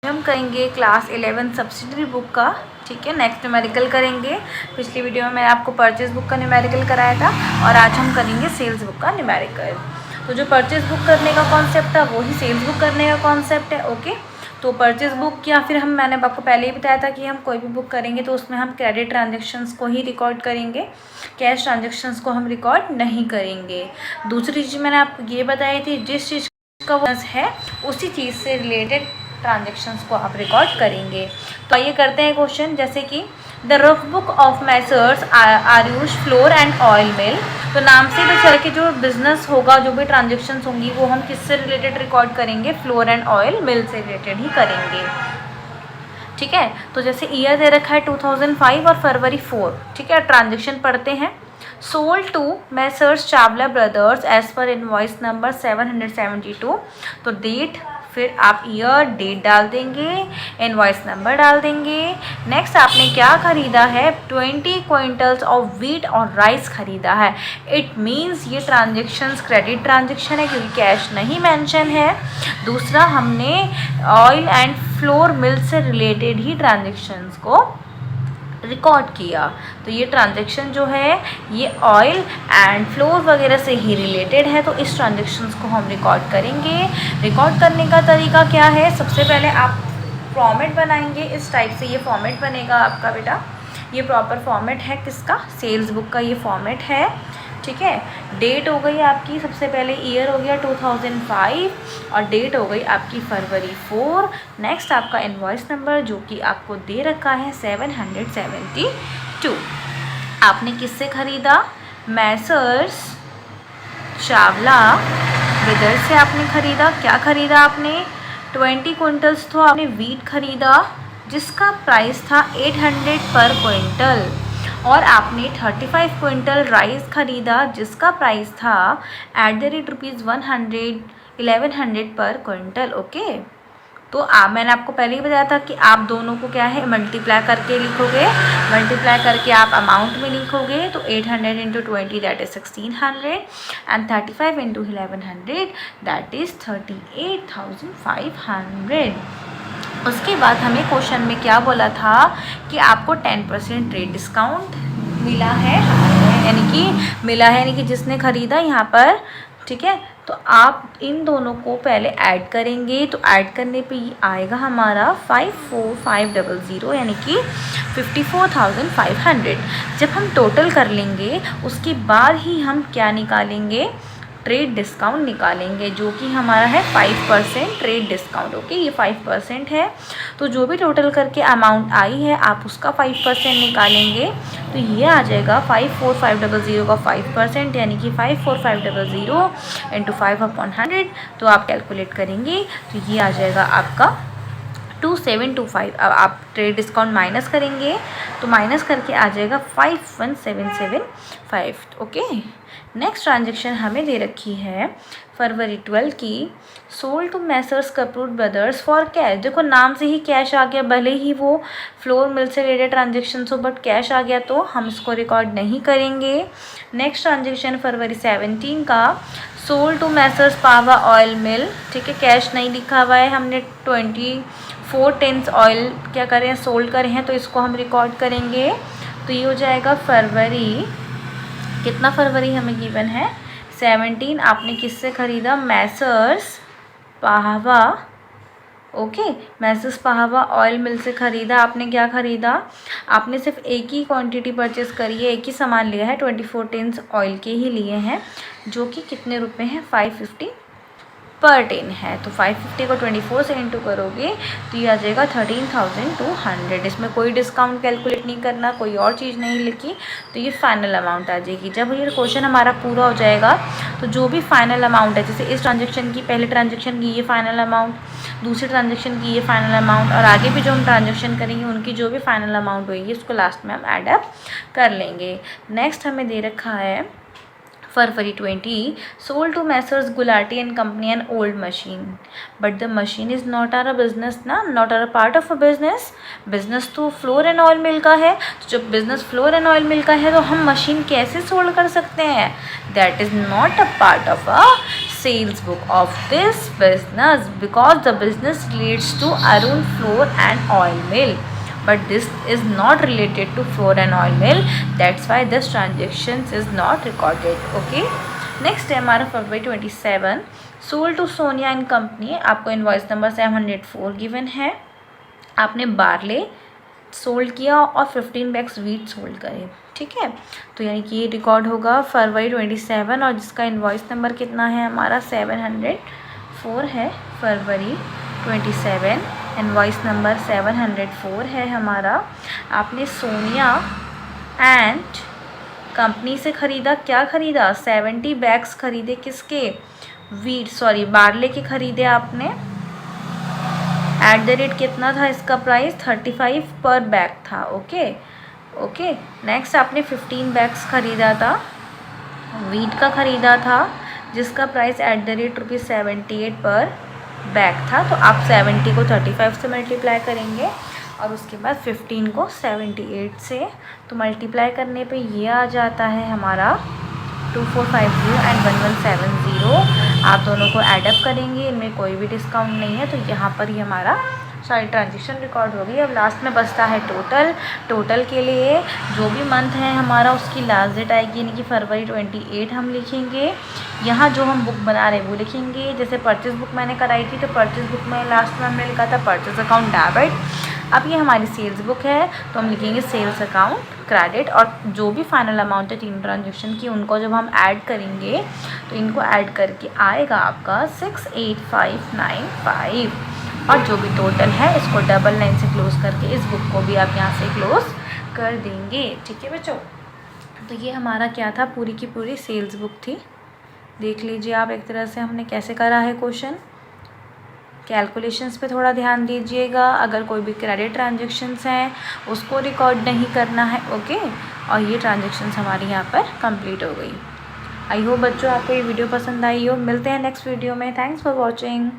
हम करेंगे class 11 subsidiary book का, ठीक है। नेक्स्ट न्यूमेरिकल करेंगे। पिछली वीडियो में मैंने आपको परचेज बुक का न्यूमेरिकल कराया था और आज हम करेंगे सेल्स बुक का न्यूमेरिकल। तो जो परचेज बुक करने का कॉन्सेप्ट था वही सेल्स बुक करने का कॉन्सेप्ट है, ओके। तो परचेज बुक या फिर मैंने आपको पहले ही बताया था कि हम कोई भी बुक करेंगे तो उसमें हम क्रेडिट ट्रांजेक्शन्स को ही रिकॉर्ड करेंगे, कैश ट्रांजेक्शन्स को हम रिकॉर्ड नहीं करेंगे। दूसरी चीज़ मैंने आपको ये बताई थी, जिस चीज़ का वो है उसी चीज़ से रिलेटेड ट्रांजेक्शन्स को आप रिकॉर्ड करेंगे। तो आइए करते हैं क्वेश्चन, जैसे कि the rough book of messrs Ayush flour and oil mill. तो नाम से भी चल के जो बिजनेस होगा, जो भी ट्रांजेक्शन्स होंगी वो हम किससे रिलेटेड रिकॉर्ड करेंगे, फ्लोर एंड ऑयल मिल से रिलेटेड ही करेंगे, ठीक है। तो जैसे ईयर दे रखा है 2005 और फरवरी 4, ठीक है। ट्रांजेक्शन पढ़ते हैं। Sold to Messrs Chawla brothers as per invoice number 772। तो डेट, फिर आप ईयर डेट डाल देंगे, इनवॉइस नंबर डाल देंगे। नेक्स्ट आपने क्या खरीदा है, 20 क्विंटल्स ऑफ व्हीट और राइस खरीदा है। इट मीन्स ये ट्रांजेक्शन्स क्रेडिट ट्रांजेक्शन है क्योंकि कैश नहीं मेंशन है। दूसरा, हमने ऑयल एंड फ्लोर मिल से रिलेटेड ही ट्रांजेक्शन्स को रिकॉर्ड किया। तो ये ट्रांजेक्शन जो है ये ऑयल एंड फ्लोर वगैरह से ही रिलेटेड है, तो इस ट्रांजेक्शन्स को हम रिकॉर्ड करेंगे। रिकॉर्ड करने का तरीका क्या है, सबसे पहले आप फॉर्मेट बनाएंगे। इस टाइप से ये फॉर्मेट बनेगा आपका बेटा। ये प्रॉपर फॉर्मेट है किसका, सेल्स बुक का ये फॉर्मेट है, ठीक है। डेट हो गई आपकी, सबसे पहले ईयर हो गया 2005 और डेट हो गई आपकी फरवरी 4। नेक्स्ट आपका इनवॉइस नंबर जो कि आपको दे रखा है 772। आपने किससे ख़रीदा, मैसर्स चावला ब्रदर्स से आपने ख़रीदा। क्या ख़रीदा आपने, 20 क्विंटल्स तो आपने वीट ख़रीदा जिसका प्राइस था 800 पर क्विंटल, और आपने 35 क्विंटल राइस ख़रीदा जिसका प्राइस था @ ₹1100 पर क्विंटल, ओके। तो मैंने आपको पहले ही बताया था कि आप दोनों को क्या है मल्टीप्लाई करके लिखोगे, मल्टीप्लाई करके आप अमाउंट में लिखोगे। तो 800 × 20 that is 1600 and 35 × 1100 that is 38,500। उसके बाद हमें क्वेश्चन में क्या बोला था कि आपको 10% ट्रेड डिस्काउंट मिला है, यानी कि जिसने ख़रीदा यहाँ पर, ठीक है। तो आप इन दोनों को पहले ऐड करेंगे। तो ऐड करने पे ये आएगा हमारा 54,500 यानी कि 54,500। जब हम टोटल कर लेंगे उसके बाद ही हम क्या निकालेंगे, ट्रेड डिस्काउंट निकालेंगे, जो कि हमारा है 5% ट्रेड डिस्काउंट, ओके। ये 5% है। तो जो भी टोटल करके अमाउंट आई है आप उसका 5% निकालेंगे। तो ये आ जाएगा 54,500 का 5% यानी कि 54,500 × 5/100। तो आप कैलकुलेट करेंगे तो ये आ जाएगा आपका 2725। अब आप ट्रेड डिस्काउंट माइनस करेंगे तो माइनस करके आ जाएगा 51,775, ओके। नेक्स्ट ट्रांजेक्शन हमें दे रखी है फरवरी 12 की, sold to Messrs Kapoor brothers for cash. देखो नाम से ही कैश आ गया, भले ही वो फ्लोर मिल से रिलेटेड ट्रांजेक्शन हो बट कैश आ गया तो हम इसको रिकॉर्ड नहीं करेंगे। नेक्स्ट ट्रांजेक्शन फरवरी 17 का, sold to messrs Pahwa oil mill, ठीक है। कैश नहीं लिखा हुआ है, हमने 24 टेन्स ऑयल क्या करें, सोल्ड करें हैं, तो इसको हम रिकॉर्ड करेंगे। तो ये हो जाएगा फरवरी, कितना फरवरी हमें गिवन है 17। आपने किससे ख़रीदा, messrs Pahwa, okay. Messrs Pahwa oil mill से ख़रीदा। आपने क्या ख़रीदा, आपने सिर्फ एक ही क्वांटिटी परचेस करी है, एक ही सामान लिया है, 24 टेन्स ऑयल के ही लिए हैं, जो कि कितने रुपए हैं, 550 पर टेन है। तो 550 को 24 से इंटू करोगे तो ये आ जाएगा 13,200। इसमें कोई डिस्काउंट कैलकुलेट नहीं करना, कोई और चीज़ नहीं लिखी, तो ये फाइनल अमाउंट आ जाएगी। जब ये क्वेश्चन हमारा पूरा हो जाएगा तो जो भी फाइनल अमाउंट है, जैसे इस ट्रांजेक्शन की, पहले ट्रांजेक्शन की ये फाइनल अमाउंट, दूसरी ट्रांजेक्शन की ये फाइनल अमाउंट, और आगे भी जो हम ट्रांजेक्शन करेंगे उनकी जो भी फाइनल अमाउंट होगी उसको लास्ट में हम ऐड अप कर लेंगे। नेक्स्ट हमें दे रखा है फरवरी 20, sold to messrs Gulati and company an old machine, but the machine is not are a business ना, not are a part of a business. Business तो फ्लोर एंड ऑयल मिल का है, तो जब business flour and oil mill का है तो हम मशीन कैसे सोल्ड कर सकते हैं, that is not a part of a sales book of this business because the business relates to Arun Flour and Oil Mill, but this is not related to flour and oil mill, that's why this transaction is not recorded. Okay, next है हमारा फरवरी 27 sold to Sonia and company, आपको invoice number 704 given है। आपने barley sold किया और 15 bags wheat sold करे, ठीक है। तो यानी कि ये रिकॉर्ड होगा फरवरी 27 और जिसका इनवॉइस नंबर कितना है हमारा 704 है। फरवरी 27 इनवॉइस नंबर 704 है हमारा। आपने सोनिया एंड कंपनी से ख़रीदा, क्या ख़रीदा 70 बैग्स ख़रीदे, किसके बार्ले के ख़रीदे आपने। एट द रेट कितना था इसका प्राइस 35 पर बैग था। ओके नेक्स्ट आपने 15 बैग्स ख़रीदा था, वीट का ख़रीदा था जिसका प्राइस एट द रेट ₹78 पर बैग था। तो आप 70 को 35 से मल्टीप्लाई करेंगे और उसके बाद 15 को 78 से, तो मल्टीप्लाई करने पे ये आ जाता है हमारा 2450 एंड 1170। आप दोनों को ऐडअप करेंगे, इनमें कोई भी डिस्काउंट नहीं है, तो यहाँ पर ही हमारा सारी ट्रांजेक्शन रिकॉर्ड होगी। अब लास्ट में बचता है टोटल के लिए जो भी मंथ है हमारा उसकी लास्ट डेट आएगी, यानी कि फरवरी 28 हम लिखेंगे। यहाँ जो हम बुक बना रहे हैं वो लिखेंगे। जैसे परचेज बुक मैंने कराई थी तो परचेज बुक में लास्ट में हमने लिखा था परचेज अकाउंट डेबिट। अब ये हमारी सेल्स बुक है तो हम लिखेंगे सेल्स अकाउंट क्रेडिट, और जो भी फाइनल अमाउंट है 3 ट्रांजेक्शन की उनको जब हम ऐड करेंगे तो इनको ऐड करके आएगा आपका 68595, और जो भी टोटल है इसको डबल लाइन से क्लोज करके इस बुक को भी आप यहाँ से क्लोज कर देंगे, ठीक है बच्चों। तो ये हमारा क्या था, पूरी की पूरी सेल्स बुक थी। देख लीजिए आप एक तरह से हमने कैसे करा है क्वेश्चन। कैलकुलेशंस पे थोड़ा ध्यान दीजिएगा, अगर कोई भी क्रेडिट ट्रांजेक्शन्स हैं उसको रिकॉर्ड नहीं करना है। ओके, और ये ट्रांजेक्शन्स हमारी यहाँ पर कंप्लीट हो गई। आई होप बच्चों आपको ये वीडियो पसंद आई हो। मिलते हैं नेक्स्ट वीडियो में। Thanks for watching.